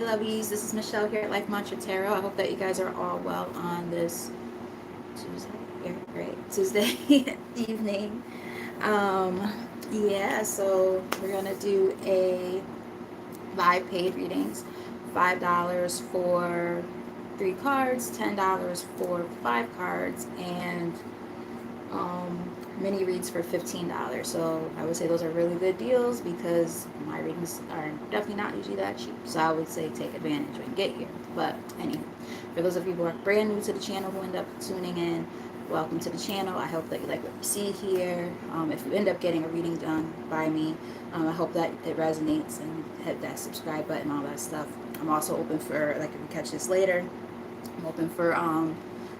Lovies, this is Michelle here at Life Mantra Tarot. I hope that you guys are all well on this Tuesday. Yeah, great. Tuesday evening. Yeah, so we're gonna do a live paid readings. $5 for 3 cards, $10 for 5 cards, and mini reads for $15. So I would say those are really good deals because my readings are definitely not usually that cheap. So I would say take advantage when you get here. But anyway, for those of you who are brand new to the channel who end up tuning in, welcome to the channel. I hope that you like what you see here. If you end up getting a reading done by me, I hope that it resonates and hit that subscribe button, all that stuff. I'm also open for, like, if you catch this later, I'm open for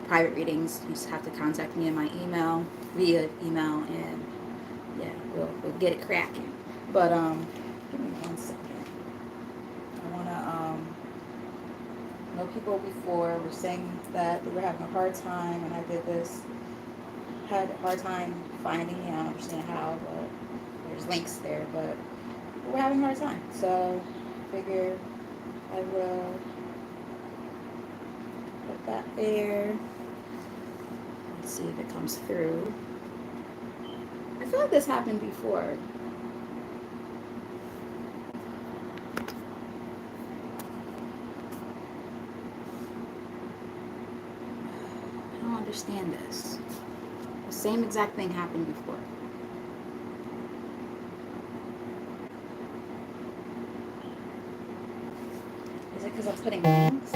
private readings. You just have to contact me in my email, via email, and yeah, we'll get it cracking. But give me 1 second. I wanna know people before were saying that they were having a hard time when I did this. Had a hard time finding me. I don't understand how, but there's links there. But we're having a hard time, so I figure I will put that there. Let's see if it comes through. I feel like this happened before. I don't understand this. The same exact thing happened before. Is it because I'm putting links?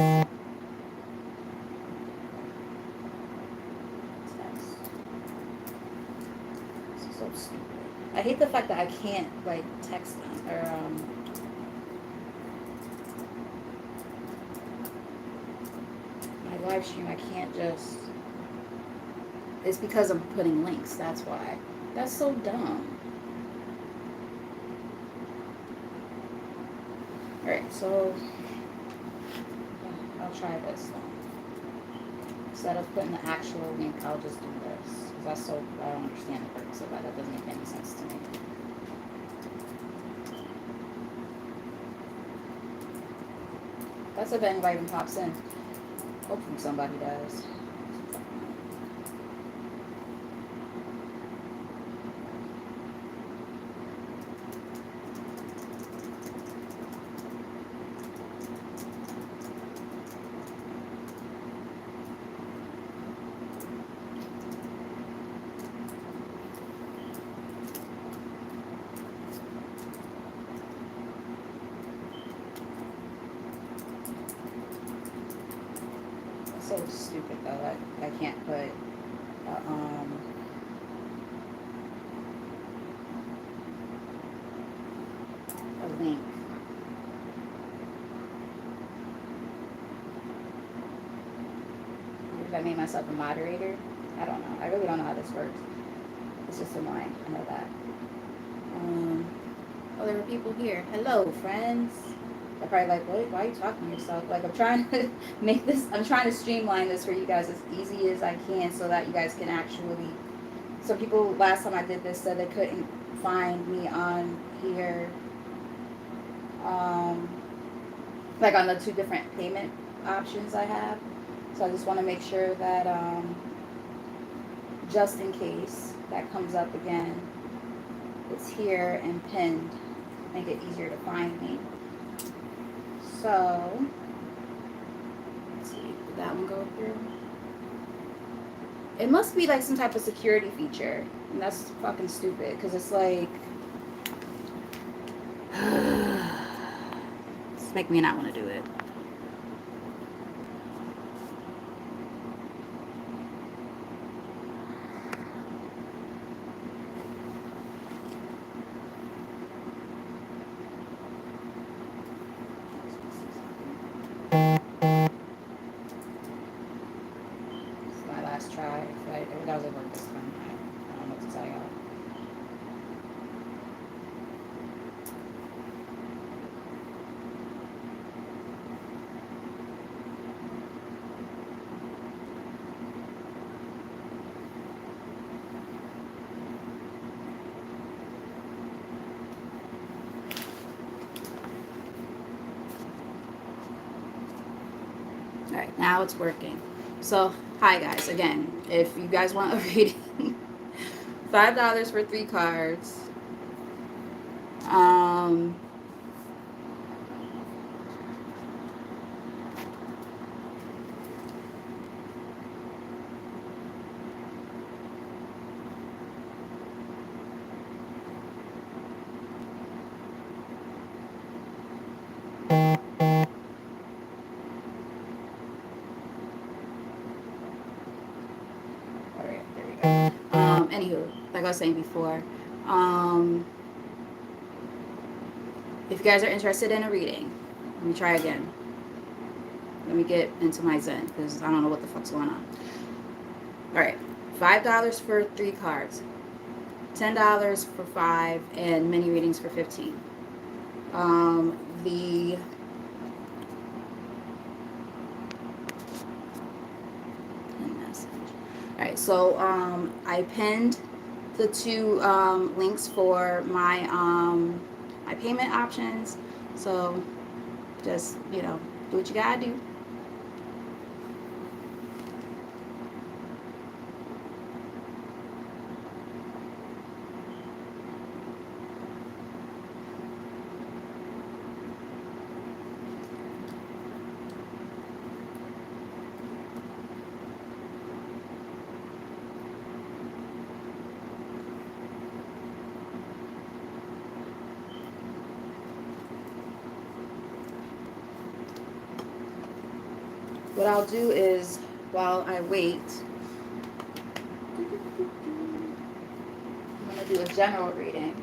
This is so stupid. I hate the fact that I can't, like, text them or my live stream. I can't just. It's because I'm putting links. That's why. That's so dumb. Alright, so I'll try this then. Instead of putting the actual link, I'll just do this. Because that's so, I don't understand the purpose of that. That doesn't make any sense to me. That's if anybody even pops in. Hopefully somebody does. So stupid though. I can't put a link. If I made myself a moderator, I don't know. I really don't know how this works. It's just annoying. I know that. Oh, there were people here. Hello, friends. They're probably like, why are you talking to yourself? Like, I'm trying to make this, I'm trying to streamline this for you guys as easy as I can so that you guys can actually. So people, last time I did this, said they couldn't find me on here, like on the 2 different payment options I have. So I just want to make sure that, just in case that comes up again, it's here and pinned. Make it easier to find me. So, let's see, did that one go through? It must be like some type of security feature. And that's fucking stupid, because it's like, it's make me not want to do it. My last try. It doesn't work this time. I don't know what to tell y'all. All right, now it's working. So, hi guys. Again, if you guys want a reading, $5 for 3 cards. Um, all right, there we go. Anywho, like I was saying before, um, if you guys are interested in a reading, let me try again. Let me get into my Zen because I don't know what the fuck's going on. All right, $5 for 3 cards, $10 for 5, and mini readings for 15. The message. All right, so I pinned the 2 links for my payment options. So just do what you gotta do. What I'll do is, while I wait, I'm going to do a general reading.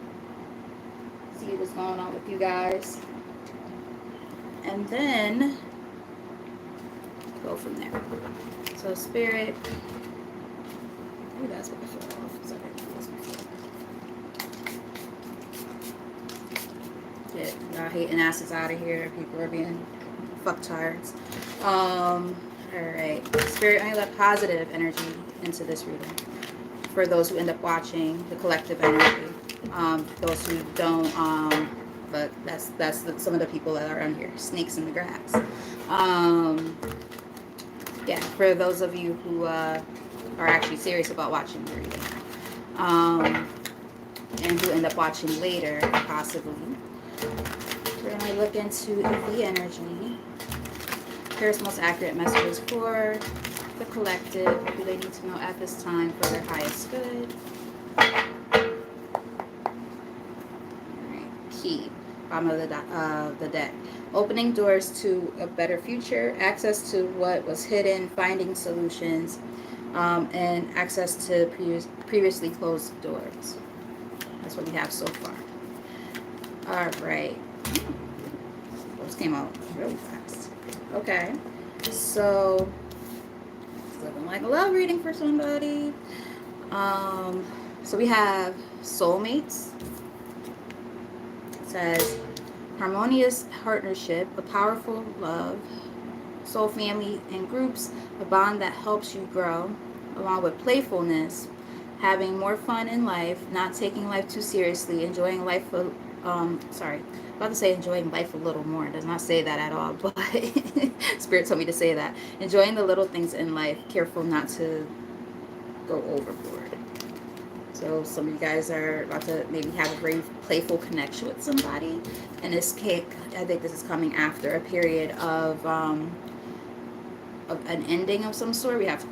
See what's going on with you guys. And then go from there. So Spirit. Ooh, that's what I feel off. So get y'all hating asses out of here. People are being fucktards. Alright. Spirit, I let positive energy into this reading. For those who end up watching, the collective energy. Those who don't, but that's some of the people that are on here. Snakes in the grass. Yeah, for those of you who are actually serious about watching the reading. And who end up watching later, possibly. We're going to look into the energy. Here's most accurate messages for the collective. What do they need to know at this time for their highest good? Key, bottom of the deck. Opening doors to a better future, access to what was hidden, finding solutions, and access to previously closed doors. That's what we have so far. All right. Those came out really fast. Okay. So, it's looking like a love reading for somebody. So we have soulmates. Says harmonious partnership, a powerful love, soul family and groups, a bond that helps you grow, along with playfulness, having more fun in life, not taking life too seriously, enjoying life. About to say enjoying life a little more. It does not say that at all, but Spirit told me to say that. Enjoying the little things in life, careful not to go overboard. So some of you guys are about to maybe have a very playful connection with somebody. And this cake, I think this is coming after a period of an ending of some sort. We have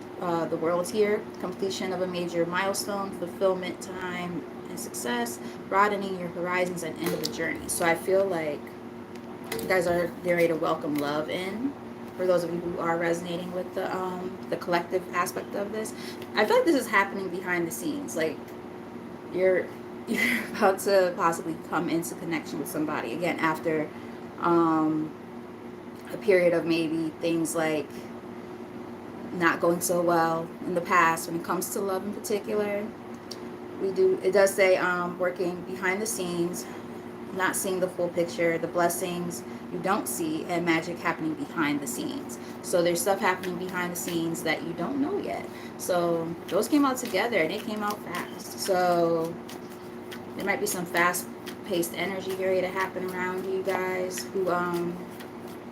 the world here, completion of a major milestone, fulfillment time, and success, broadening your horizons and end of a journey. So I feel like you guys are getting ready to welcome love in. For those of you who are resonating with the collective aspect of this, I feel like this is happening behind the scenes. Like, you're about to possibly come into connection with somebody again after a period of maybe things like not going so well in the past when it comes to love in particular. It does say working behind the scenes, not seeing the full picture, the blessings you don't see, and magic happening behind the scenes. So there's stuff happening behind the scenes that you don't know yet. So those came out together and they came out fast. So there might be some fast-paced energy ready to happen around you guys who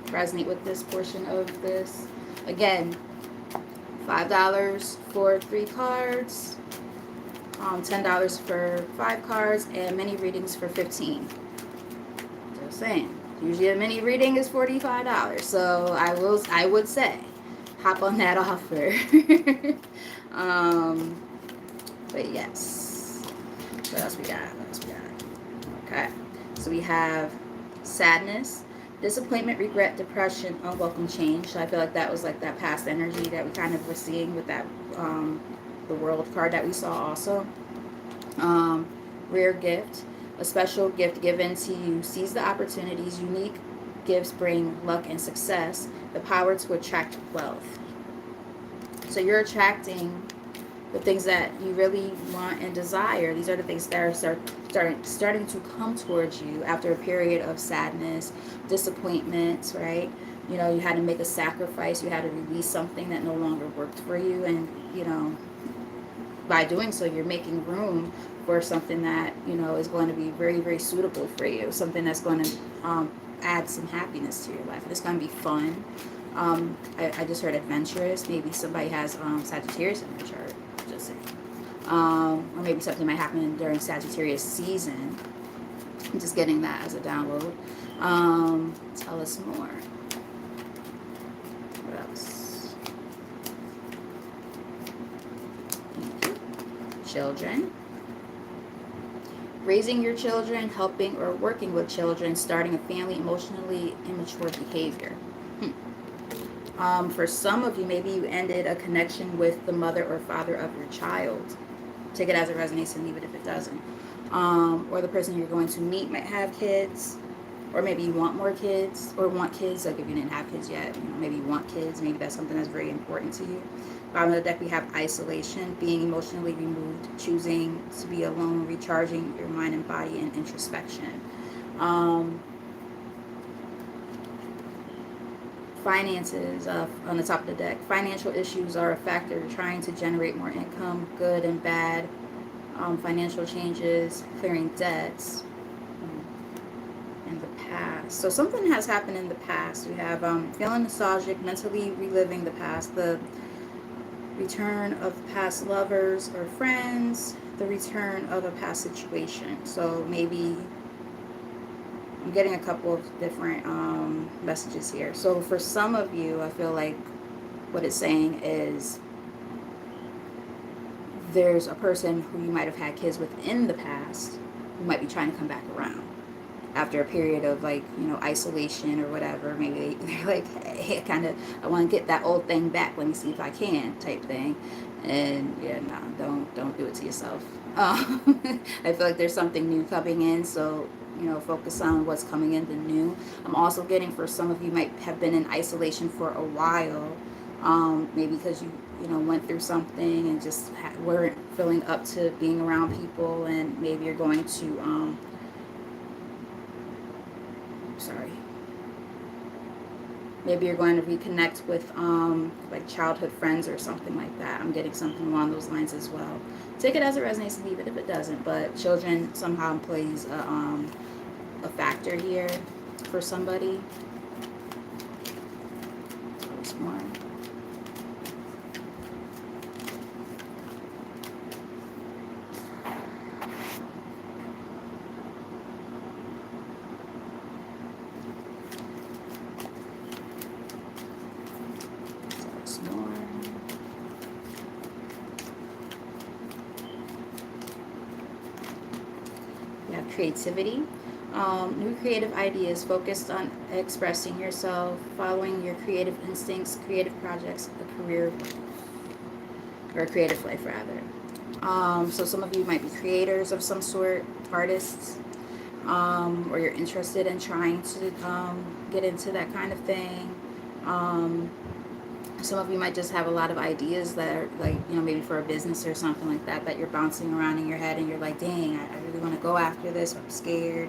resonate with this portion of this. Again, $5 for 3 cards, $10 for 5 cards, and mini readings for 15. Just saying. Usually a mini reading is $45. So I would say hop on that offer. um, but yes. What else we got? Okay. So we have sadness, disappointment, regret, depression, unwelcome change. So I feel like that was like that past energy that we kind of were seeing with that the world card that we saw also. Rare gift, a special gift given to you. Seize the opportunities. Unique gifts bring luck and success. The power to attract wealth. So you're attracting the things that you really want and desire. These are the things that are starting to come towards you after a period of sadness, disappointment, right? You know, you had to make a sacrifice. You had to release something that no longer worked for you. And, you know, by doing so, you're making room for something that, you know, is going to be very, very suitable for you. Something that's going to add some happiness to your life. And it's going to be fun. I just heard adventurous. Maybe somebody has Sagittarius in their chart. Just saying. Or maybe something might happen during Sagittarius season. I'm just getting that as a download. Tell us more. What else? Children. Raising your children, helping or working with children, starting a family, emotionally immature behavior. For some of you, maybe you ended a connection with the mother or father of your child. Take it as it resonates and leave it if it doesn't. Or the person you're going to meet might have kids. Or maybe you want more kids or want kids. Like if you didn't have kids yet, you know, maybe you want kids. Maybe that's something that's very important to you. Bottom of the deck, we have isolation, being emotionally removed, choosing to be alone, recharging your mind and body, and introspection. Finances on the top of the deck. Financial issues are a factor. Trying to generate more income, good and bad. Financial changes, clearing debts in the past. So something has happened in the past. We have feeling nostalgic, mentally reliving the past, the return of past lovers or friends, the return of a past situation. So maybe I'm getting a couple of different messages here. So for some of you, I feel like what it's saying is there's a person who you might have had kids with in the past who might be trying to come back around after a period of, like, you know, isolation or whatever. Maybe they're like, hey, I want to get that old thing back. Let me see if I can, type thing. And yeah, no, don't do it to yourself. I feel like there's something new coming in, so, you know, focus on what's coming in, the new. I'm also getting, for some of you, might have been in isolation for a while, maybe because you know, went through something and just weren't feeling up to being around people, and maybe you're going to maybe you're going to reconnect with like childhood friends or something like that. I'm getting something along those lines as well. Take it as it resonates and leave it if it doesn't. But children somehow plays a factor here for somebody. There's more. Creativity, new creative ideas, focused on expressing yourself, following your creative instincts, creative projects, a career, or a creative life rather. So some of you might be creators of some sort, artists, or you're interested in trying to get into that kind of thing. Some of you might just have a lot of ideas that are, like, you know, maybe for a business or something like that, that you're bouncing around in your head, and you're like, dang, I really want to go after this, I'm scared.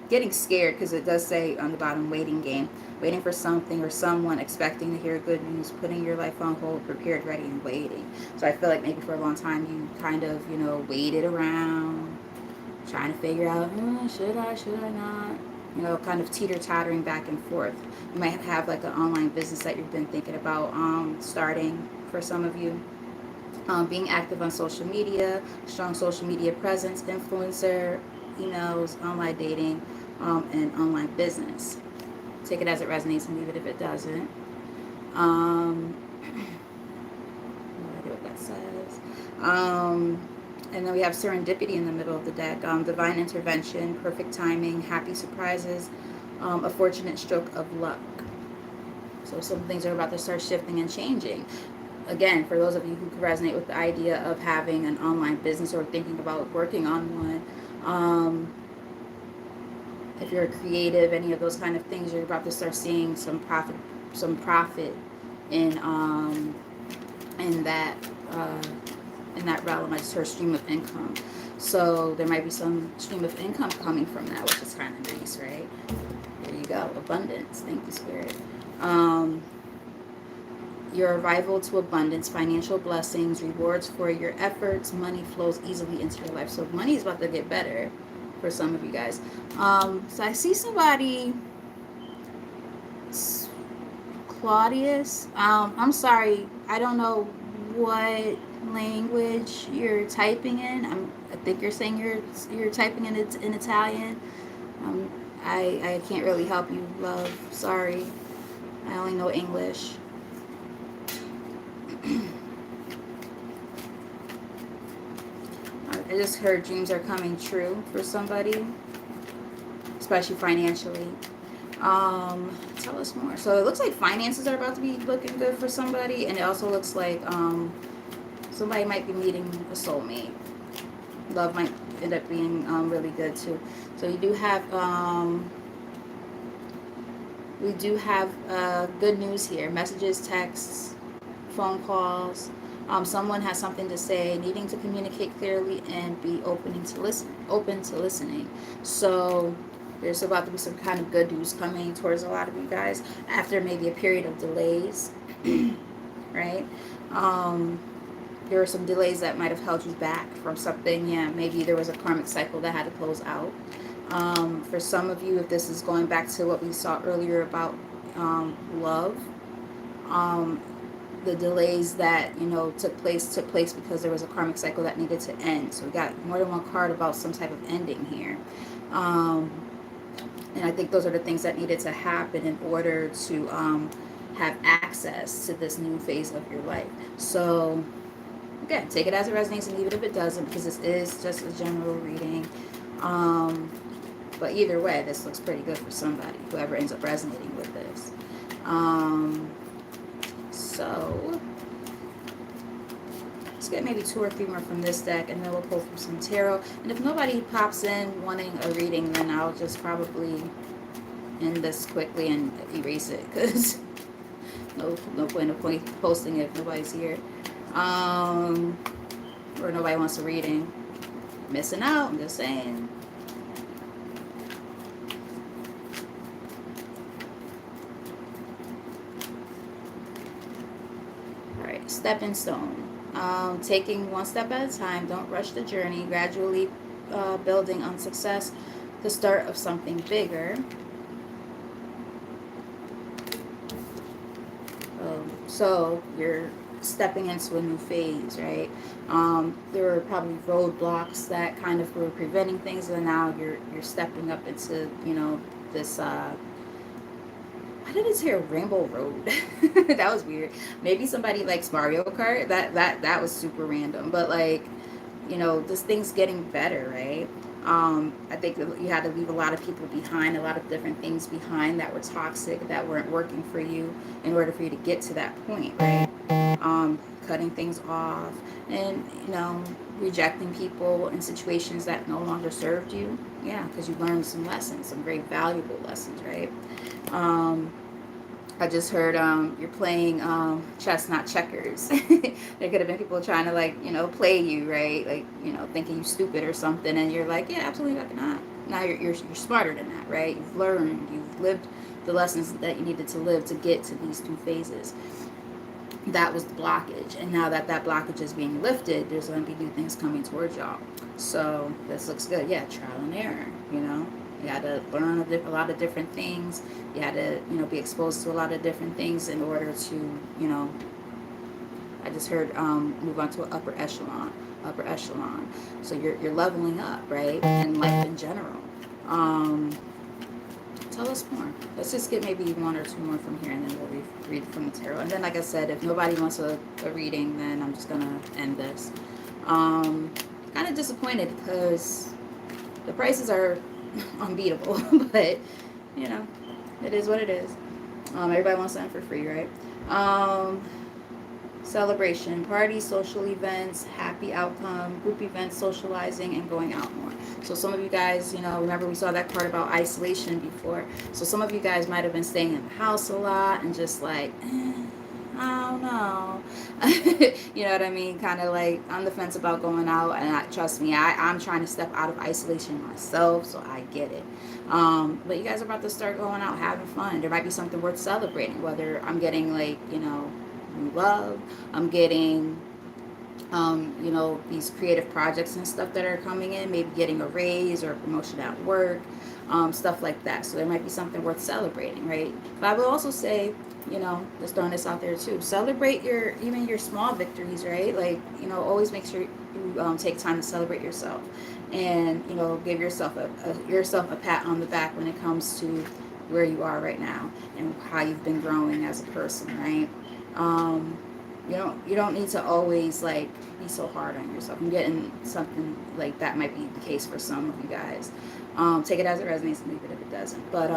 Getting scared, because it does say on the bottom, waiting game. Waiting for something or someone, expecting to hear good news, putting your life on hold, prepared, ready, and waiting. So I feel like maybe for a long time you kind of, you know, waited around, trying to figure out, should I not? you know, kind of teeter-tottering back and forth. You might have like an online business that you've been thinking about starting for some of you. Being active on social media, strong social media presence, influencer, emails, online dating, and online business. Take it as it resonates and leave it if it doesn't. No idea what that says. And then we have serendipity in the middle of the deck. Divine intervention, perfect timing, happy surprises, a fortunate stroke of luck. So some things are about to start shifting and changing. Again, for those of you who can resonate with the idea of having an online business or thinking about working on one, if you're a creative, any of those kind of things, you're about to start seeing some profit in in that uh, in that realm. I just heard stream of income. So there might be some stream of income coming from that, which is kind of nice, right? There you go, abundance. Thank you, Spirit. Um, your arrival to abundance, financial blessings, rewards for your efforts, money flows easily into your life. So money is about to get better for some of you guys. So I see somebody, Claudius. I'm sorry, I don't know what language you're typing in. I think you're saying you're typing in it in Italian. Um, I can't really help you, love. Sorry, I only know English. I just heard dreams are coming true for somebody, especially financially. Tell us more. So it looks like finances are about to be looking good for somebody, and it also looks like somebody might be meeting a soulmate. Love might end up being really good too. So you do have we do have good news here. Messages, texts, phone calls. Someone has something to say, needing to communicate clearly and be open to listening. So there's about to be some kind of good news coming towards a lot of you guys after maybe a period of delays, right? There were some delays that might have held you back from something. Yeah, maybe there was a karmic cycle that had to close out. For some of you, if this is going back to what we saw earlier about love, the delays that took place because there was a karmic cycle that needed to end. So we got more than one card about some type of ending here. And I think those are the things that needed to happen in order to have access to this new phase of your life. So again, take it as it resonates and leave it if it doesn't, because this is just a general reading. But either way, this looks pretty good for somebody, whoever ends up resonating with this. So let's get maybe 2 or 3 more from this deck, and then we'll pull from some tarot. And if nobody pops in wanting a reading, then I'll just probably end this quickly and erase it, because no point of posting it if nobody's here, or nobody wants a reading. Missing out, I'm just saying. Stepping stone. Taking one step at a time. Don't rush the journey. Gradually building on success. The start of something bigger. So you're stepping into a new phase, right? There were probably roadblocks that kind of were preventing things, and now you're stepping up into this. Why did it say a Rainbow Road? That was weird. Maybe somebody likes Mario Kart. That was super random. But this thing's getting better, right? I think that you had to leave a lot of people behind, a lot of different things behind that were toxic, that weren't working for you in order for you to get to that point, right? Cutting things off and, rejecting people in situations that no longer served you. Yeah, because you learned some lessons, some very valuable lessons, right? I just heard you're playing chess, not checkers. There could have been people trying to play you, right? Thinking you stupid or something, and you're like, yeah, absolutely not. Now you're smarter than that, right? You've learned, you've lived the lessons that you needed to live to get to these 2 phases. That was the blockage, and now that blockage is being lifted, there's going to be new things coming towards y'all. So this looks good. Yeah, trial and error, You had to learn a lot of different things. You had to, be exposed to a lot of different things in order to, I just heard move on to an upper echelon. So you're leveling up, right? In life in general. Um, Tell us more. Let's just get maybe one or two more from here, and then we'll read from the tarot. And then, like I said, if nobody wants a reading, then I'm just gonna end this. Um, Kind of disappointed because the prices are unbeatable, but you know, it is what it is. Everybody wants something for free, right? Um, Celebration, parties, social events, happy outcome, group events, socializing, and going out more. So some of you guys, remember we saw that part about isolation before. So some of you guys might have been staying in the house a lot and just like, I don't know. You know what I mean? Kind of like on the fence about going out. And trust me, I'm trying to step out of isolation myself, so I get it. But you guys are about to start going out, having fun. There might be something worth celebrating, whether I'm getting like, new love, I'm getting these creative projects and stuff that are coming in, maybe getting a raise or a promotion at work, stuff like that. So there might be something worth celebrating, right? But I will also say, just throwing this out there too, celebrate even your small victories, right? Like, always make sure you take time to celebrate yourself, and give yourself a pat on the back when it comes to where you are right now and how you've been growing as a person, right? um, you don't need to always like be so hard on yourself. I'm getting something like that might be the case for some of you guys. Take it as it resonates and leave it if it doesn't. But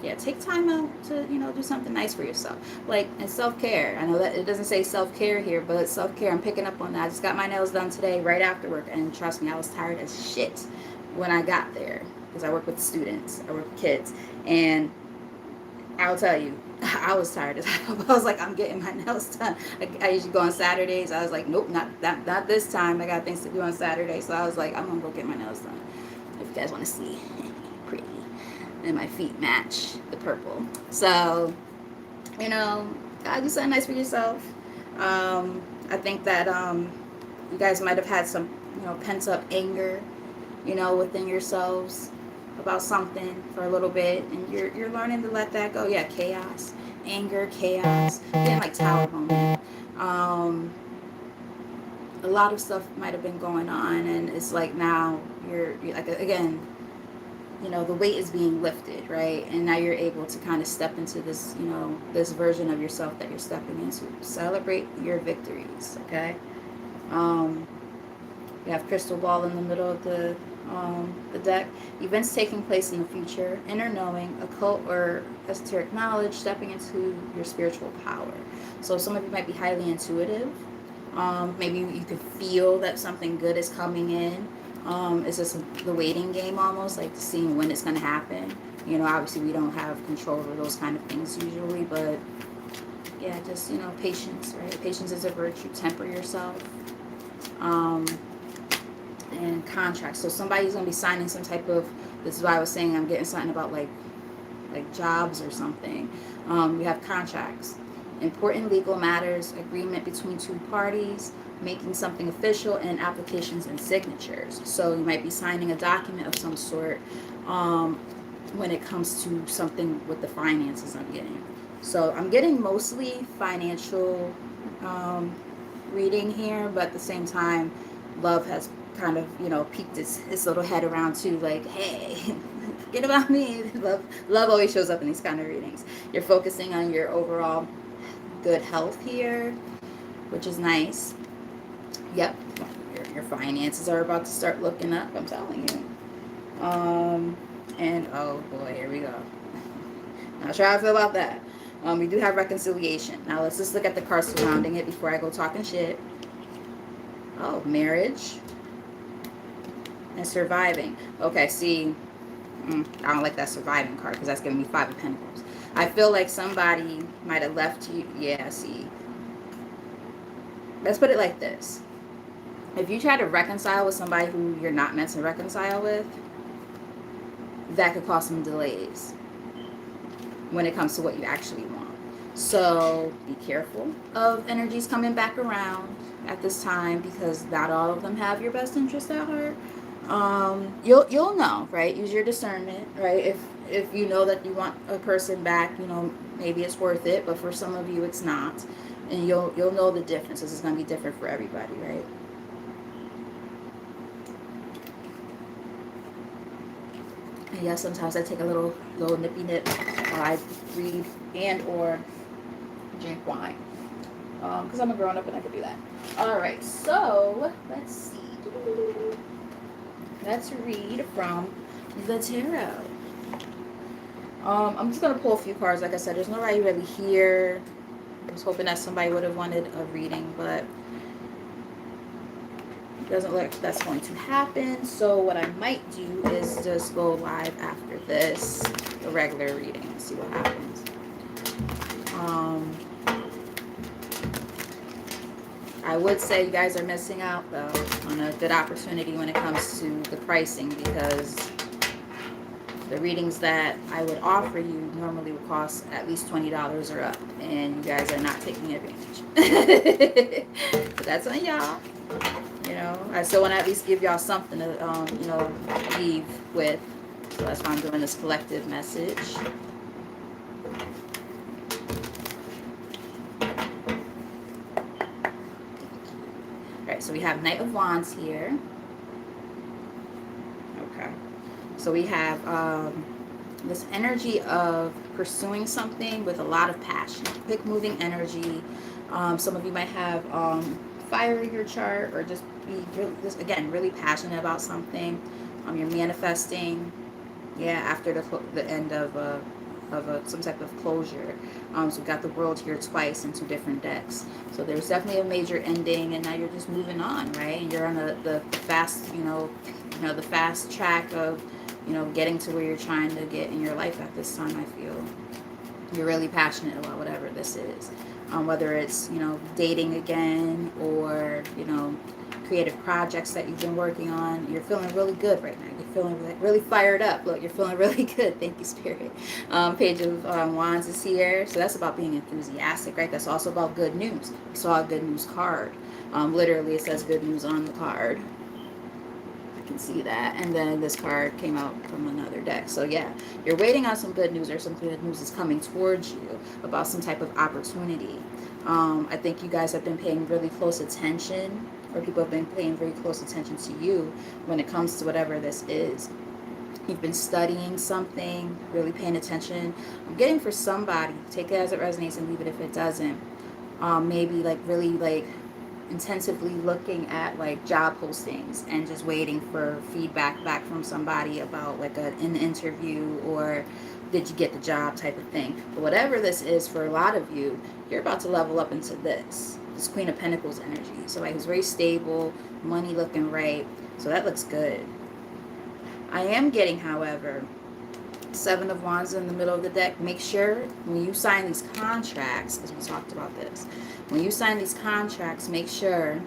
yeah, take time out to do something nice for yourself. Like, and self-care. I know that it doesn't say self-care here, but self-care, I'm picking up on that. I just got my nails done today right after work, and trust me, I was tired as shit when I got there because I work with students, I work with kids, and I'll tell you, I was tired as hell. I was like, I'm getting my nails done. I usually go on Saturdays. I was like, nope, not this time. I got things to do on Saturday. So I was like, I'm gonna go get my nails done. If you guys want to see, pretty, and my feet match the purple. So, gotta do something nice for yourself. I think that you guys might have had some, pent up anger, within yourselves about something for a little bit, and you're learning to let that go. Yeah, chaos, anger, chaos, getting like tower moment. A lot of stuff might have been going on, and it's like now you're like, again, the weight is being lifted, right? And now you're able to kind of step into this, this version of yourself that you're stepping into. Celebrate your victories, okay? We have crystal ball in the middle of the deck. Events taking place in the future, inner knowing, occult or esoteric knowledge, stepping into your spiritual power. So some of you might be highly intuitive. Maybe you could feel that something good is coming in. It's just the waiting game almost, like seeing when it's going to happen. Obviously we don't have control over those kind of things usually, but yeah, just, patience, right? Patience is a virtue. Temper yourself. And contracts. So somebody's going to be signing some type of, this is why I was saying I'm getting something about like jobs or something. We have contracts, important legal matters, agreement between two parties, making something official, and applications and signatures. So you might be signing a document of some sort when it comes to something with the finances I'm getting. So I'm getting mostly financial reading here, but at the same time, love has kind of, peeked its little head around too, like, hey, forget about me. Love always shows up in these kind of readings. You're focusing on your overall good health here, which is nice. Yep, your finances are about to start looking up, I'm telling you. And oh boy, here we go. Not sure how I feel about that. We do have reconciliation. Now let's just look at the cards surrounding it before I go talking shit. Oh, marriage and surviving. Okay, see, I don't like that surviving card because that's giving me 5 of Pentacles. I feel like somebody might have left you. Yeah, see. Let's put it like this. If you try to reconcile with somebody who you're not meant to reconcile with, that could cause some delays when it comes to what you actually want. So be careful of energies coming back around at this time, because not all of them have your best interest at heart. You'll know, right? Use your discernment, right? If you know that you want a person back, maybe it's worth it, but for some of you it's not, and you'll know the difference. This is going to be different for everybody, right? And yeah, sometimes I take a little nippy nip while I read and or drink wine, because I'm a grown up and I can do that. All right, so let's see. Let's read from the tarot. I'm just gonna pull a few cards. Like I said, there's nobody really here. I was hoping that somebody would have wanted a reading, but it doesn't look like that's going to happen. So what I might do is just go live after this, the regular reading, and see what happens. I would say you guys are missing out though on a good opportunity when it comes to the pricing, because the readings that I would offer you normally would cost at least $20 or up, and you guys are not taking advantage. But that's on y'all. I still want to at least give y'all something to, leave with. So that's why I'm doing this collective message. All right, so we have Knight of Wands here. Okay. So we have this energy of pursuing something with a lot of passion, quick moving energy. Some of you might have fire in your chart, or just be really passionate about something. You're manifesting, after the end of some type of closure. So we've got the World here twice in two different decks. So there's definitely a major ending, and now you're just moving on, right? And you're on the fast, the fast track of, getting to where you're trying to get in your life at this time. I feel you're really passionate about whatever this is, whether it's dating again, or creative projects that you've been working on. You're feeling really good right now. You're feeling really fired up. Look, you're feeling really good. Thank you, Spirit. Page of Wands is here. So that's about being enthusiastic, right? That's also about good news. We saw a good news card. Literally, it says good news on the card. I can see that. And then this card came out from another deck. So yeah, you're waiting on some good news, or some good news is coming towards you about some type of opportunity. I think you guys have been paying really close attention, or people have been paying very close attention to you when it comes to whatever this is. You've been studying something, really paying attention. I'm getting for somebody, take it as it resonates and leave it if it doesn't. Maybe really intensively looking at job postings and just waiting for feedback back from somebody about an interview, or did you get the job type of thing. But whatever this is, for a lot of you, you're about to level up into this Queen of Pentacles energy. So who's very stable, money looking right. So that looks good. I am getting, however, Seven of Wands in the middle of the deck. Make sure when you sign these contracts, because we talked about this, when you sign these contracts, make sure,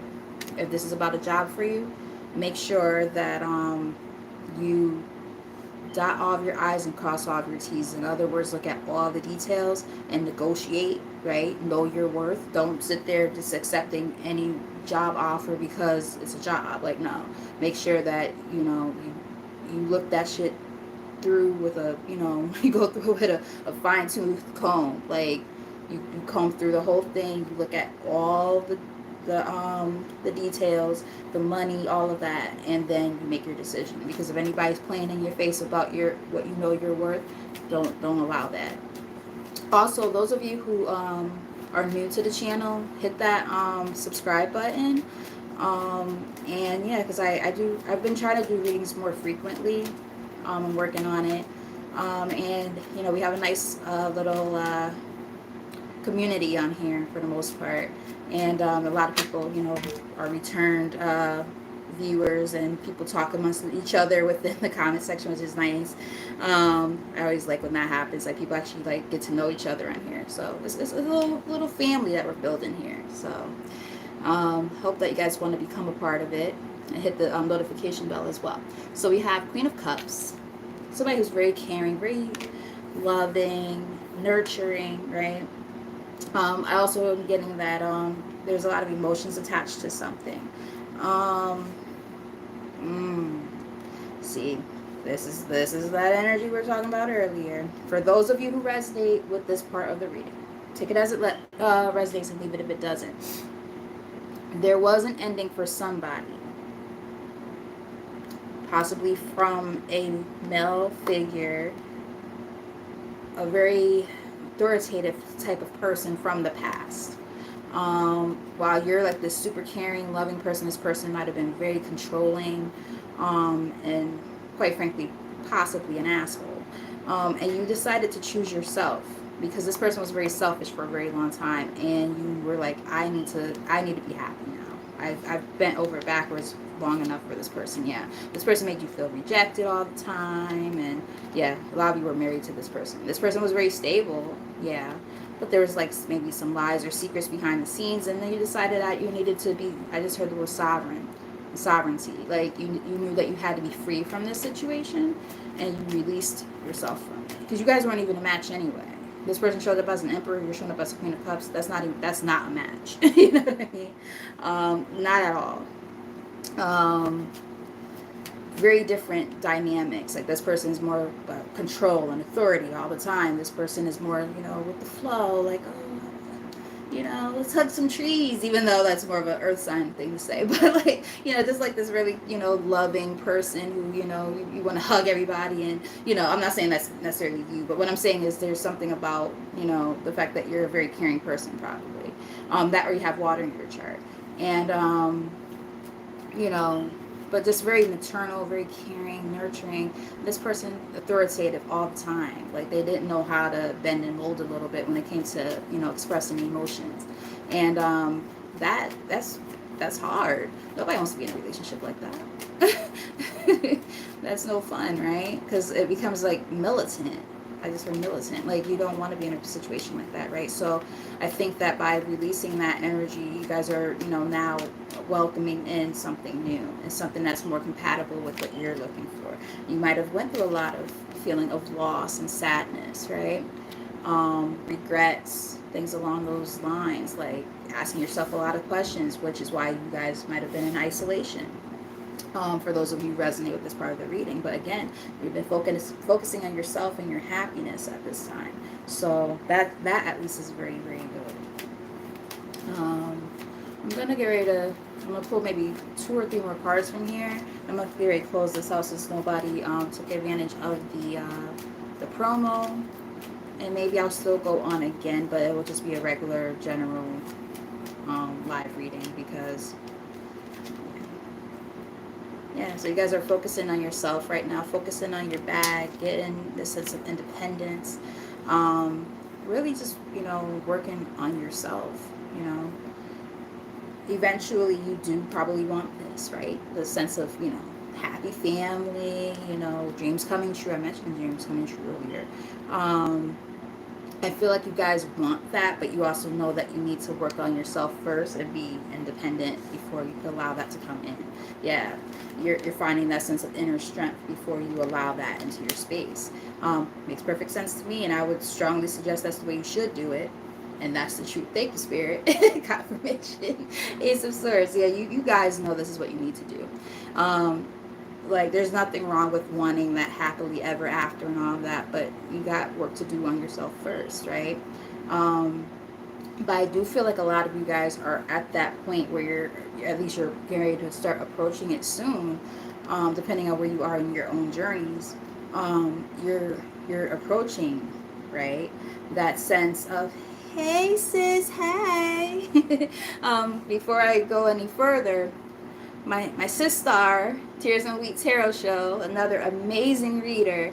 if this is about a job for you, make sure that you dot all of your I's and cross all of your T's. In other words, look at all the details and negotiate, right? Know your worth. Don't sit there just accepting any job offer because it's a job. No. Make sure that, you look that shit through with you go through with a fine-tooth comb. You comb through the whole thing. You look at all the details, the money, all of that, and then you make your decision. Because if anybody's playing in your face about what you're worth, don't allow that. Also, those of you who are new to the channel, hit that subscribe button. And yeah, because I've been trying to do readings more frequently. I'm working on it. And we have a nice little community on here for the most part. And a lot of people, are returned viewers, and people talk amongst each other within the comment section, which is nice. I always like when that happens. People actually get to know each other on here. So it's a little family that we're building here. So hope that you guys want to become a part of it, and hit the notification bell as well. So we have Queen of Cups, somebody who's very caring, very loving, nurturing, right? I also am getting that there's a lot of emotions attached to something. See, this is that energy we were talking about earlier. For those of you who resonate with this part of the reading, take it as it resonates and leave it if it doesn't. There was an ending for somebody, possibly from a male figure, a very authoritative type of person from the past. While you're like this super caring, loving person, this person might have been very controlling, and quite frankly, possibly an asshole. And you decided to choose yourself because this person was very selfish for a very long time, and you were like, I need to be happy now. I've bent over backwards long enough for this person. Yeah, this person made you feel rejected all the time, and yeah, a lot of you were married to this person. This person was very stable. Yeah, but there was like maybe some lies or secrets behind the scenes, and then you decided that you needed to be, I just heard the word sovereignty. Like you knew that you had to be free from this situation, and you released yourself from it because you guys weren't even a match anyway. This person showed up as an emperor, you're showing up as a queen of cups. That's not a match. You know what I mean? Not at all. Very different dynamics. Like this person's more control and authority all the time. This person is more, with the flow, like, oh, let's hug some trees, even though that's more of an earth sign thing to say. But like, just like this really, loving person who, you want to hug everybody. And, I'm not saying that's necessarily you, but what I'm saying is there's something about, the fact that you're a very caring person probably, that or you have water in your chart. And, but just very maternal, very caring, nurturing. This person authoritative all the time. Like they didn't know how to bend and mold a little bit when it came to expressing emotions, and that's hard. Nobody wants to be in a relationship like that. That's no fun, right? Because it becomes like militant. I just heard militant. Like you don't want to be in a situation like that, right? So I think that by releasing that energy, you guys are, now welcoming in something new and something that's more compatible with what you're looking for. You might have went through a lot of feeling of loss and sadness, right? Regrets, things along those lines, like asking yourself a lot of questions, which is why you guys might have been in isolation. For those of you who resonate with this part of the reading. But again, you've been focusing on yourself and your happiness at this time. So that at least is very, very good. I'm going to get ready to, I'm going to pull maybe 2 or 3 more cards from here. I'm going to get ready to close this out since nobody took advantage of the promo. And maybe I'll still go on again, but it will just be a regular general live reading because... Yeah, so you guys are focusing on yourself right now, focusing on your bag, getting this sense of independence. Really just, working on yourself, Eventually you do probably want this, right? The sense of, happy family, dreams coming true. I mentioned dreams coming true earlier. I feel like you guys want that, but you also know that you need to work on yourself first and be independent before you can allow that to come in. Yeah, you're finding that sense of inner strength before you allow that into your space. Makes perfect sense to me, and I would strongly suggest that's the way you should do it. And that's the truth. Thank you, Spirit. Confirmation. Ace of Swords. Yeah, you guys know this is what you need to do. Like there's nothing wrong with wanting that happily ever after and all of that, but you got work to do on yourself first, right? But I do feel like a lot of you guys are at that point where you're getting ready to start approaching it soon, depending on where you are in your own journeys. You're approaching, right, that sense of, hey sis, hey. Before I go any further, my sister, Tears and Wheat Tarot Show, another amazing reader.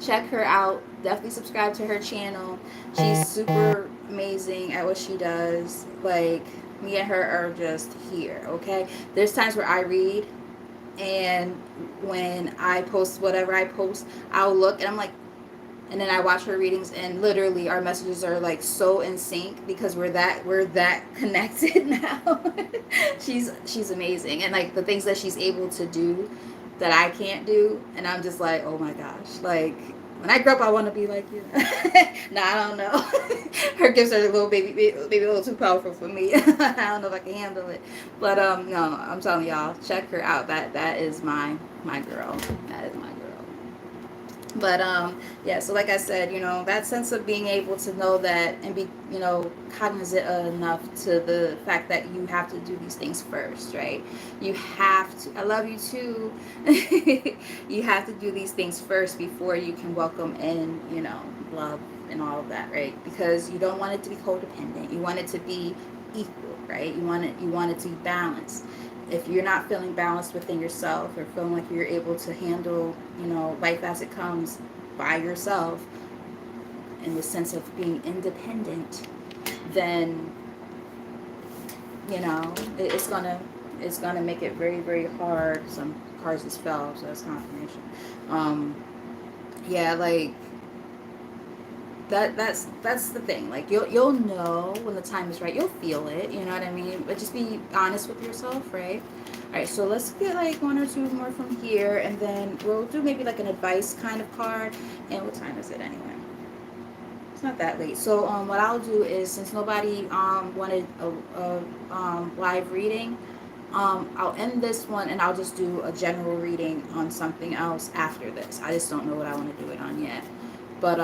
Check her out. Definitely subscribe to her channel. She's super amazing at what she does. Like, me and her are just here, okay? There's times where I read, and when I post whatever I post, I'll look, and I'm like, and then I watch her readings, and literally our messages are like so in sync because we're that connected now. She's amazing, and like the things that she's able to do that I can't do, and I'm just like, oh my gosh, like When I grow up, I want to be like you. Nah, I don't know. Her gifts are a little maybe a little too powerful for me. I don't know if I can handle it. But no, I'm telling y'all, check her out. That is my girl. That is my girl. But yeah, so like I said, that sense of being able to know that and be, cognizant enough to the fact that you have to do these things first, right? You have to. I love you too. You have to do these things first before you can welcome in, love and all of that, right? Because you don't want it to be codependent. You want it to be equal, right? You want it to be balanced. If you're not feeling balanced within yourself or feeling like you're able to handle, life as it comes by yourself in the sense of being independent, then, it's gonna make it very, very hard. Some cards just fell, so that's confirmation. Yeah, like that's the thing. Like you'll know when the time is right. You'll feel it. You know what I mean? But just be honest with yourself, right? All right. So let's get like one or two more from here, and then we'll do maybe like an advice kind of card. And what time is it anyway? It's not that late. So what I'll do is, since nobody wanted a live reading, I'll end this one and I'll just do a general reading on something else after this. I just don't know what I want to do it on yet. But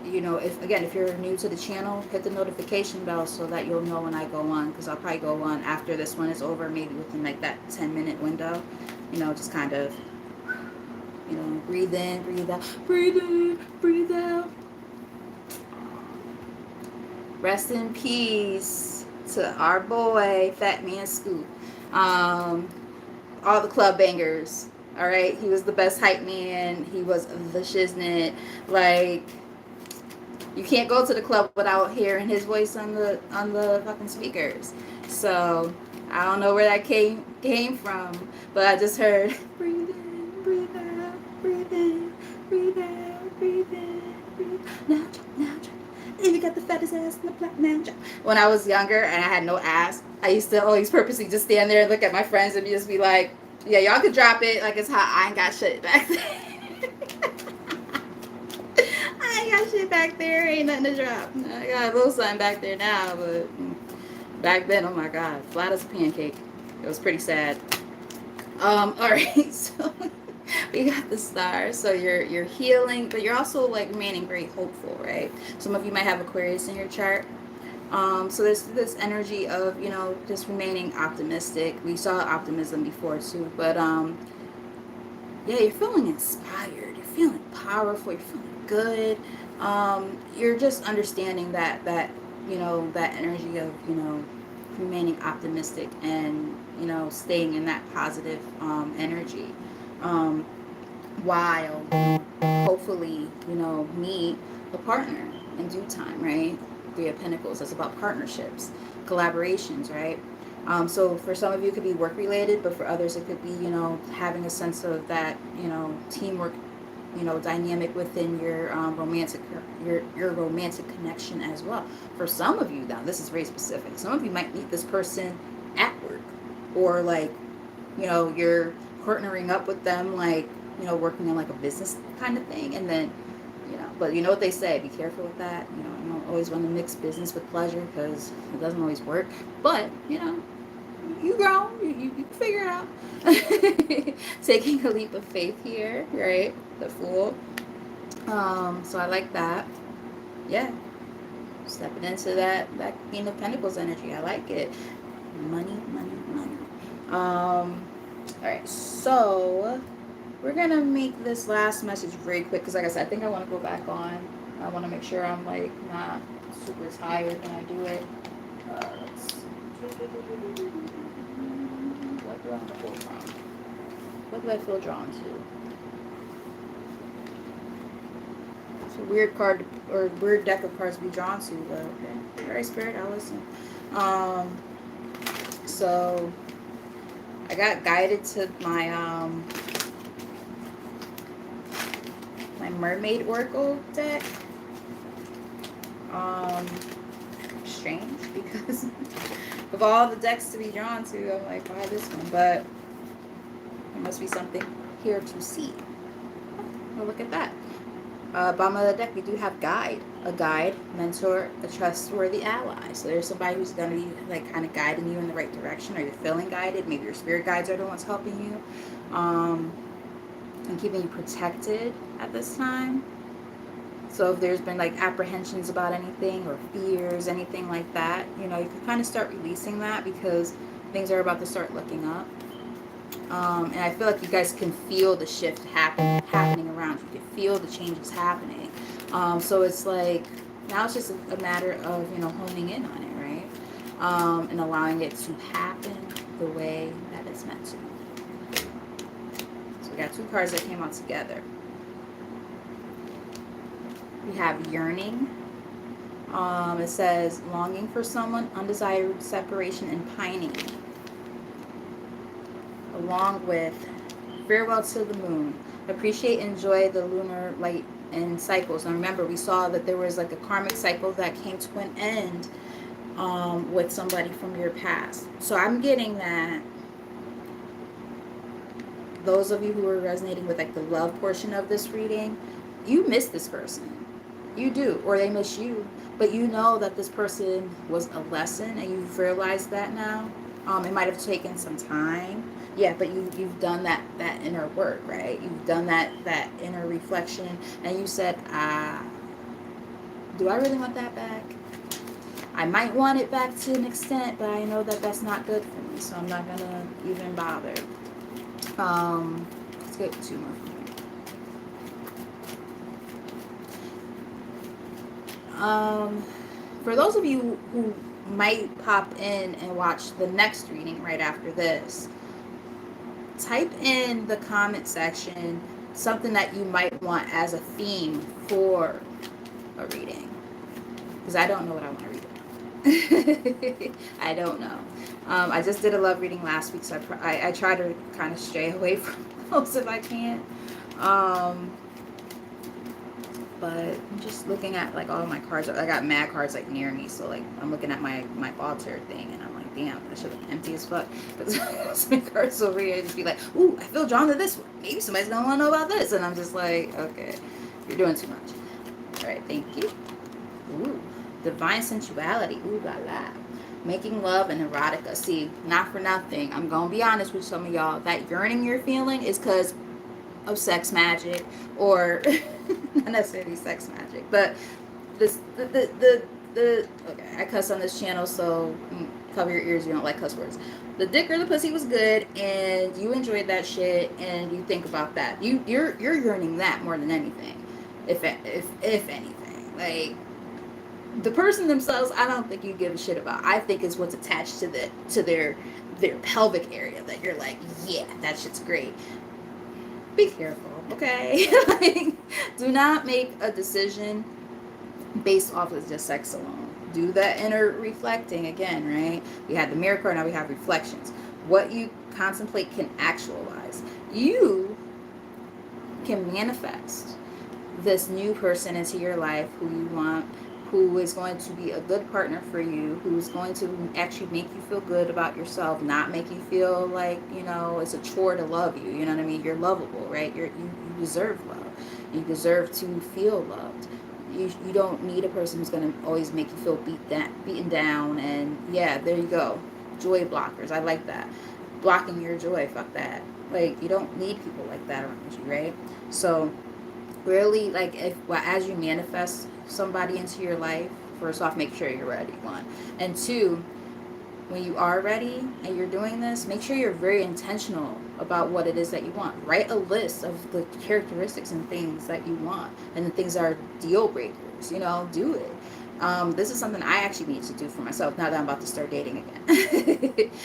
if you're new to the channel, hit the notification bell so that you'll know when I go on, because I'll probably go on after this one is over, maybe within like that 10-minute window. Just kind of, breathe in, breathe out, breathe in, breathe out. Rest in peace to our boy, Fat Man Scoop. All the club bangers. All right, he was the best hype man. He was the shiznit. Like, you can't go to the club without hearing his voice on the fucking speakers. So I don't know where that came from, but I just heard breathe in, breathe out, breathe in, breathe out, breathe in, breathe. Now, if you got the fattest ass in the platinum. When I was younger and I had no ass, I used to always purposely just stand there and look at my friends and just be like, yeah, y'all could drop it like it's hot. I ain't got shit back there. I ain't got shit back there. Ain't nothing to drop. I got a little something back there now, but back then, oh my God, flat as a pancake. It was pretty sad. All right, so we got the stars. So you're healing, but you're also like remaining very hopeful, right? Some of you might have Aquarius in your chart. So there's this energy of, just remaining optimistic. We saw optimism before too, but yeah, you're feeling inspired. You're feeling powerful. You're feeling good. You're just understanding that that energy of, remaining optimistic and, staying in that positive energy. While hopefully, meet a partner in due time, right? Three of Pentacles. That's about partnerships, collaborations, right? So for some of you, it could be work related, but for others, it could be, having a sense of that, teamwork, dynamic within your romantic connection as well. For some of you, now this is very specific. Some of you might meet this person at work, or like, you're partnering up with them, like, working on like a business kind of thing, and then. But you know what they say, be careful with that. You don't always want to mix business with pleasure, because it doesn't always work. But, you grow, you figure it out. Taking a leap of faith here, right? The Fool. So I like that. Yeah. Stepping into that Queen of Pentacles energy. I like it. Money, money, money. All right, so we're going to make this last message very quick, because like I said, I think I want to go back on. I want to make sure I'm like not super tired when I do it. What do I want to pull from? What do I feel drawn to? It's a weird card, or weird deck of cards to be drawn to, but okay. All right, Spirit, I'll listen. So I got guided to my my Mermaid Oracle deck. Strange, because of all the decks to be drawn to, I'm like, why this one? But there must be something here to see. Well, look at that. Bottom of the deck, we do have guide. A guide, mentor, a trustworthy ally. So there's somebody who's going to be like kind of guiding you in the right direction, or you're feeling guided. Maybe your spirit guides are the ones helping you, and keeping you protected at this time. So if there's been like apprehensions about anything or fears, anything like that, you know, you can kind of start releasing that because things are about to start looking up. And I feel like you guys can feel the shift happening around you. You can feel the changes happening. So it's like now it's just a matter of, you know, honing in on it, right? And allowing it to happen the way that it's meant to. So we got two cards that came out together. We have yearning. It says longing for someone, undesired separation, and pining. Along with farewell to the moon. Appreciate and enjoy the lunar light and cycles. And remember, we saw that there was like a karmic cycle that came to an end with somebody from your past. So I'm getting that those of you who are resonating with like the love portion of this reading, you miss this person. You do, or they miss you. But you know that this person was a lesson, and you've realized that now. It might have taken some time. Yeah, but you've done that inner work, right? You've done that inner reflection, and you said, do I really want that back? I might want it back to an extent, but I know that that's not good for me, so I'm not gonna even bother. Let's get two more. For those of you who might pop in and watch the next reading right after this, type in the comment section something that you might want as a theme for a reading, because I don't know what I want to read. I don't know. I just did a love reading last week, so I try to kind of stray away from those if I can. But I'm just looking at like all my cards. I got mad cards like near me, so like I'm looking at my altar thing, and I'm like, damn, that should look empty as fuck. But some cards over here just be like, ooh, I feel drawn to this one. Maybe somebody's gonna want to know about this, and I'm just like, okay, you're doing too much. All right, thank you. Ooh, divine sensuality. Ooh la la. Making love and erotica. See, not for nothing, I'm gonna be honest with some of y'all. That yearning you're feeling is because of sex magic, or not necessarily sex magic, but this the okay, I cuss on this channel, so cover your ears. You don't like cuss words. The dick or the pussy was good, and you enjoyed that shit, and you think about that. You're yearning that more than anything, if anything. Like the person themselves, I don't think you give a shit about. I think it's what's attached to their pelvic area that you're like, yeah, that shit's great. Be careful, okay? Like, do not make a decision based off of just sex alone. Do that inner reflecting again, right? We had the mirror card, now we have reflections. What you contemplate can actualize. You can manifest this new person into your life who you want, who is going to be a good partner for you, who's going to actually make you feel good about yourself, not make you feel like, you know, it's a chore to love you. You know what I mean? You're lovable, right? You deserve love. You deserve to feel loved. You don't need a person who's going to always make you feel beaten down. And yeah, there you go. Joy blockers. I like that. Blocking your joy. Fuck that. Like, you don't need people like that around you, right? So really, like, as you manifest somebody into your life, first off, make sure you're ready, one. And two, when you are ready and you're doing this, make sure you're very intentional about what it is that you want. Write a list of the characteristics and things that you want, and the things that are deal breakers. You know, do it. This is something I actually need to do for myself now that I'm about to start dating again.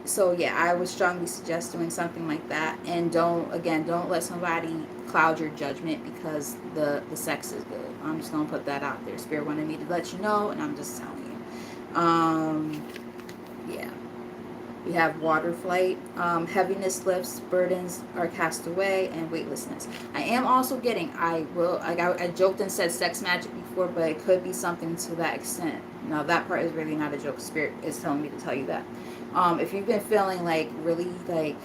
So yeah, I would strongly suggest doing something like that. And don't let somebody cloud your judgment because the sex is good. I'm just gonna put that out there. Spirit wanted me to let you know, and I'm just telling you. Yeah. We have water flight, heaviness lifts, burdens are cast away, and weightlessness. I am also getting, I joked and said sex magic before, but it could be something to that extent. Now that part is really not a joke. Spirit is telling me to tell you that. If you've been feeling like really like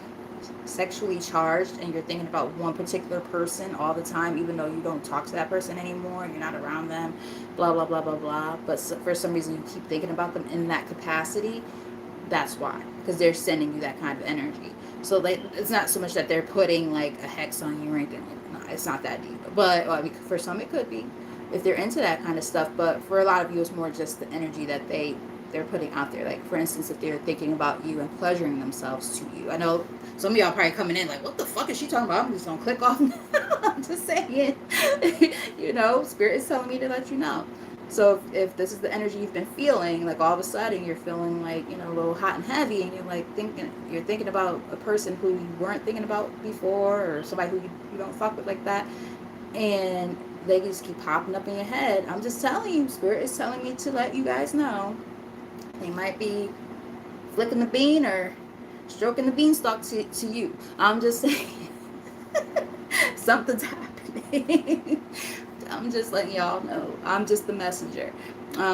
sexually charged and you're thinking about one particular person all the time, even though you don't talk to that person anymore, you're not around them, blah blah blah blah blah, but for some reason you keep thinking about them in that capacity, that's why, because they're sending you that kind of energy. So like, it's not so much that they're putting like a hex on you or anything like that. No, it's not that deep, but well, I mean, for some it could be if they're into that kind of stuff, but for a lot of you it's more just the energy that they're putting out there. Like, for instance, if they're thinking about you and pleasuring themselves to you. I know some of y'all probably coming in like, what the fuck is she talking about? I'm just gonna click off. I'm just saying. You know, Spirit is telling me to let you know. So if this is the energy you've been feeling, like all of a sudden you're feeling like, you know, a little hot and heavy, and you're thinking about a person who you weren't thinking about before, or somebody who you don't fuck with like that, and they just keep popping up in your head. I'm just telling you, Spirit is telling me to let you guys know. They might be flicking the bean or stroking the beanstalk to you. I'm just saying. Something's happening. I'm just letting y'all know. I'm just the messenger.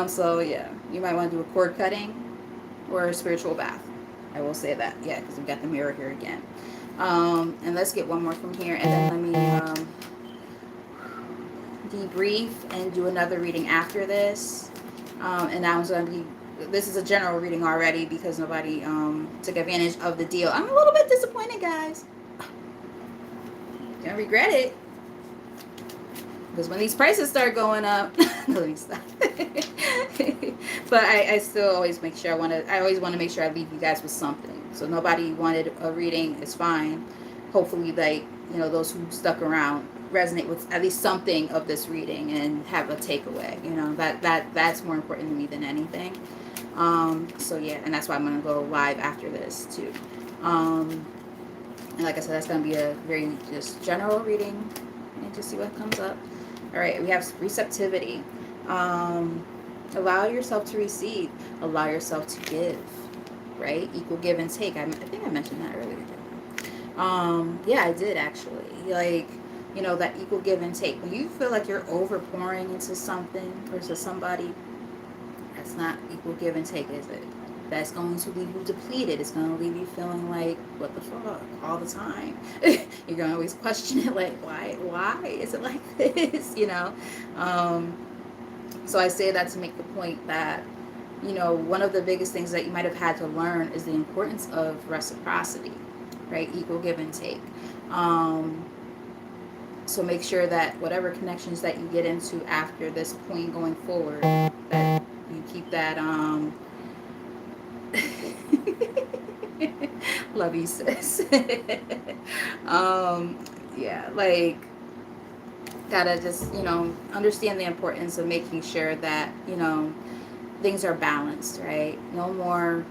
So yeah, you might want to do a cord cutting or a spiritual bath. I will say that. Yeah, because we've got the mirror here again. And let's get one more from here, and then let me debrief and do another reading after this. And that one's going to be, this is a general reading already because nobody took advantage of the deal. I'm a little bit disappointed, guys. Gonna regret it. Because when these prices start going up, let me stop. But I still always make sure I always want to make sure I leave you guys with something. So nobody wanted a reading, it's fine. Hopefully, like, you know, those who stuck around resonate with at least something of this reading and have a takeaway. You know, that's more important to me than anything. So yeah, and that's why I'm gonna go live after this too. And like I said, that's gonna be a very just general reading and just see what comes up. All right, we have receptivity. Allow yourself to receive. Allow yourself to give. Right? Equal give and take. I think I mentioned that earlier. Yeah, I did actually. Like, you know, that equal give and take. When you feel like you're over pouring into something or to somebody, that's not equal give and take, is it? That's going to leave you depleted. It's going to leave you feeling like, what the fuck, all the time. You're going to always question it, like, why is it like this, you know? So I say that to make the point that, you know, one of the biggest things that you might have had to learn is the importance of reciprocity, right? Equal give and take. So make sure that whatever connections that you get into after this point going forward, that you keep that, love you, sis. Yeah, like, gotta just, you know, understand the importance of making sure that, you know, things are balanced, right? No more,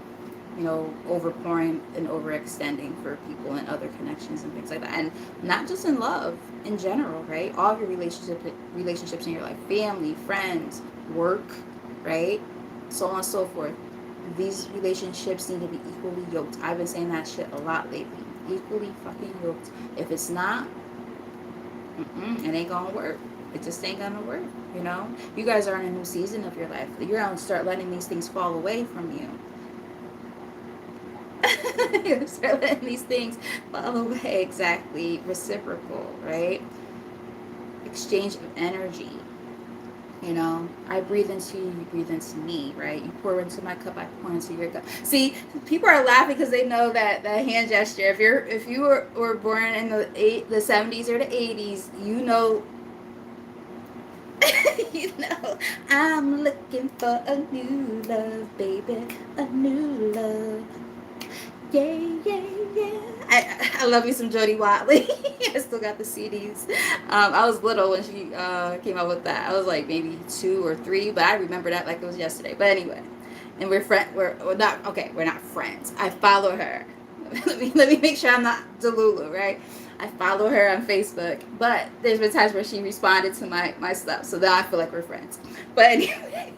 you know, overpouring and overextending for people and other connections and things like that. And not just in love, in general, right? All of your relationships in your life, family, friends, work, right? So on and so forth. These relationships need to be equally yoked. I've been saying that shit a lot lately. Equally fucking yoked. If it's not, it ain't gonna work. It just ain't gonna work, you know? You guys are in a new season of your life. You're gonna start letting these things fall away from you. You're gonna start letting these things fall away. Exactly. Reciprocal, right? Exchange of energy. You know, I breathe into you, you breathe into me, right? You pour into my cup, I pour into your cup. See, people are laughing because they know that hand gesture. If you were born in the 70s or the 80s, you know, you know, I'm looking for a new love, baby, a new love. Yeah, yeah, yeah. I love me some Jodie Watley. I still got the CDs. I was little when she came out with that. I was like maybe 2 or 3, but I remember that like it was yesterday. But anyway, and we're not okay. We're not friends. I follow her. let me make sure I'm not Delulu, right? I follow her on Facebook, but there's been times where she responded to my stuff, so now I feel like we're friends. But anyway,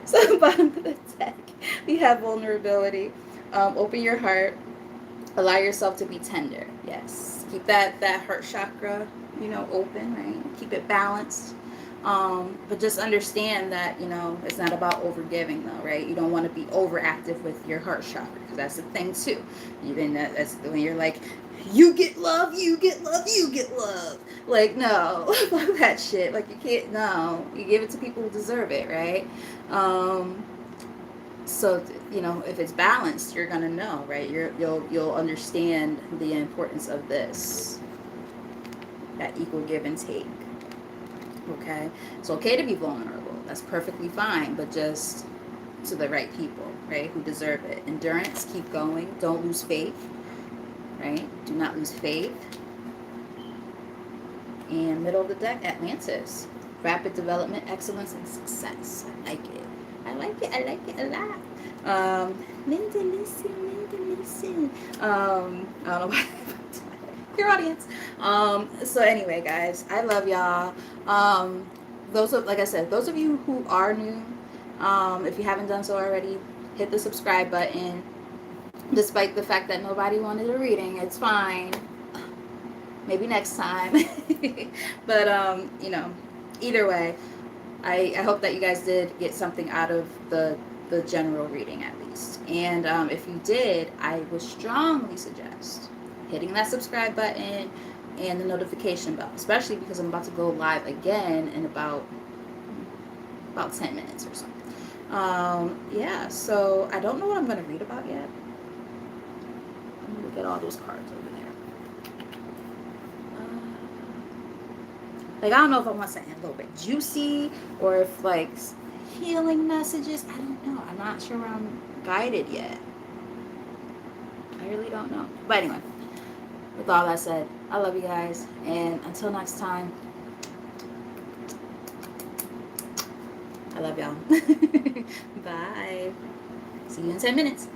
so bottom of the deck, we have vulnerability. Open your heart. Allow yourself to be tender. Yes. Keep that heart chakra, you know, open, right? Keep it balanced. But just understand that, it's not about overgiving though, right? You don't want to be overactive with your heart chakra, because that's the thing too. Even that's when you're like, you get love, you get love, you get love. Like, no, fuck that shit. Like, you can't, no. You give it to people who deserve it, right? So, if it's balanced, you're gonna know, right? You'll understand the importance of this, that equal give and take. Okay, it's okay to be vulnerable. That's perfectly fine, but just to the right people, right? Who deserve it. Endurance, keep going. Don't lose faith, right? Do not lose faith. And middle of the deck, Atlantis. Rapid development, excellence, and success. I like it. I like it. I like it a lot. Linda, listen. I don't know why. Your audience. So anyway, guys, I love y'all. Like I said, those of you who are new, if you haven't done so already, hit the subscribe button. Despite the fact that nobody wanted a reading, it's fine. Maybe next time. But either way, I hope that you guys did get something out of the general reading at least. And if you did, I would strongly suggest hitting that subscribe button and the notification bell, especially because I'm about to go live again in about 10 minutes or so. Yeah, so I don't know what I'm going to read about yet. I'm going to look at all those cards over there. Like, I don't know if I want something a little bit juicy or if, like, healing messages. I don't know. I'm not sure where I'm guided yet. I really don't know. But anyway, with all that said, I love you guys. And until next time, I love y'all. Bye. See you in 10 minutes.